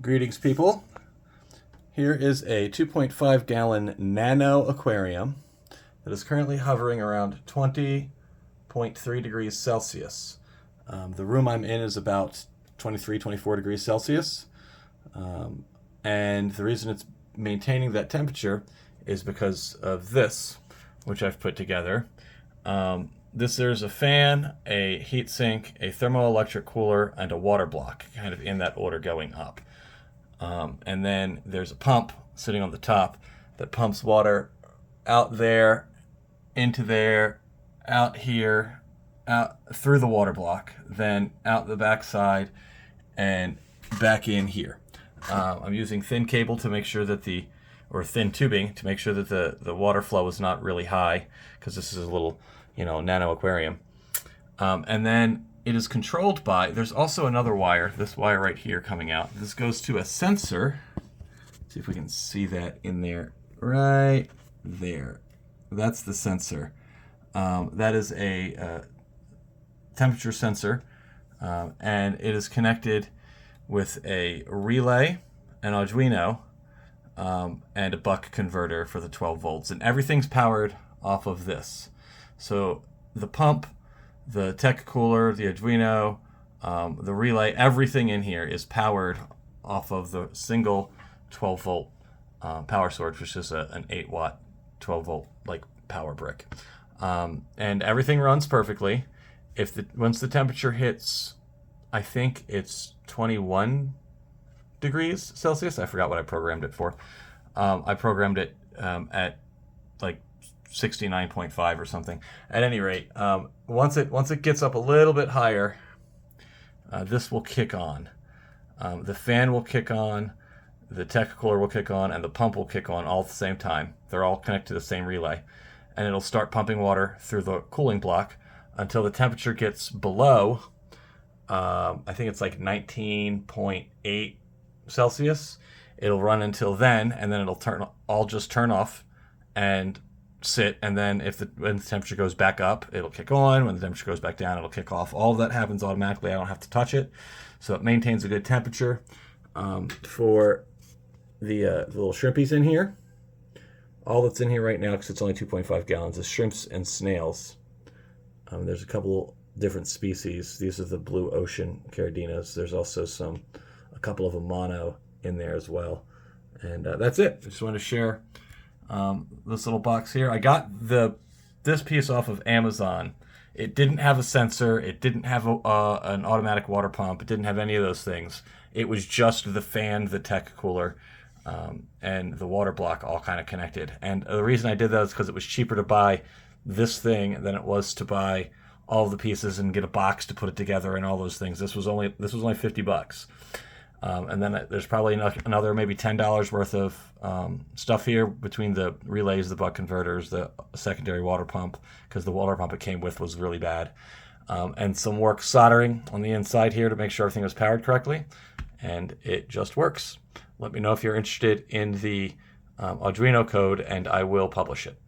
Greetings, people. Here is a 2.5 gallon Nano aquarium that is currently hovering around 20.3 degrees Celsius. The room I'm in is about 23, 24 degrees Celsius. And the reason it's maintaining that temperature is because of this, which I've put together. There's a fan, a heat sink, a thermoelectric cooler, and a water block, kind of in that order going up. And then there's a pump sitting on the top that pumps water out there, into there, out here, out through the water block, then out the back side and back in here. I'm using thin cable to make sure that thin tubing to make sure that the water flow is not really high, because this is a little, nano aquarium. And then it is controlled by, there's also another wire, this wire right here coming out. This goes to a sensor. See if we can see that in there, right there. That's the sensor. That is a temperature sensor, and it is connected with a relay, an Arduino, and a buck converter for the 12 volts. And everything's powered off of this. So the pump, the tech cooler, the Arduino, the relay, everything in here is powered off of the single 12 volt power source, which is an 8 watt 12 volt power brick. And everything runs perfectly. Once the temperature hits, I think it's 21 degrees Celsius. I forgot what I programmed it for. I programmed it at 69.5 or something. At any rate, once it gets up a little bit higher, this will kick on. The fan will kick on, the tech cooler will kick on, and the pump will kick on all at the same time. They're all connected to the same relay. And it'll start pumping water through the cooling block until the temperature gets below, I think it's 19.8 Celsius. It'll run until then, and then it'll just turn off and sit. And then when the temperature goes back up, it'll kick on. When the temperature goes back down, it'll kick off. All of that happens automatically. I don't have to touch it. So it maintains a good temperature. For the little shrimpies in here, all that's in here right now, because it's only 2.5 gallons, is shrimps and snails. There's a couple different species. These are the blue ocean caridinas. There's also a couple of Nano in there as well. And that's it. I just wanted to share this little box here. I got this piece off of Amazon. It didn't have a sensor. It didn't have an automatic water pump. It didn't have any of those things. It was just the fan, the tech cooler, and the water block all kind of connected. And the reason I did that is because it was cheaper to buy this thing than it was to buy all the pieces and get a box to put it together and all those things. This was only $50. And then there's probably another maybe $10 worth of stuff here between the relays, the buck converters, the secondary water pump, because the water pump it came with was really bad, and some work soldering on the inside here to make sure everything was powered correctly, and it just works. Let me know if you're interested in the Arduino code, and I will publish it.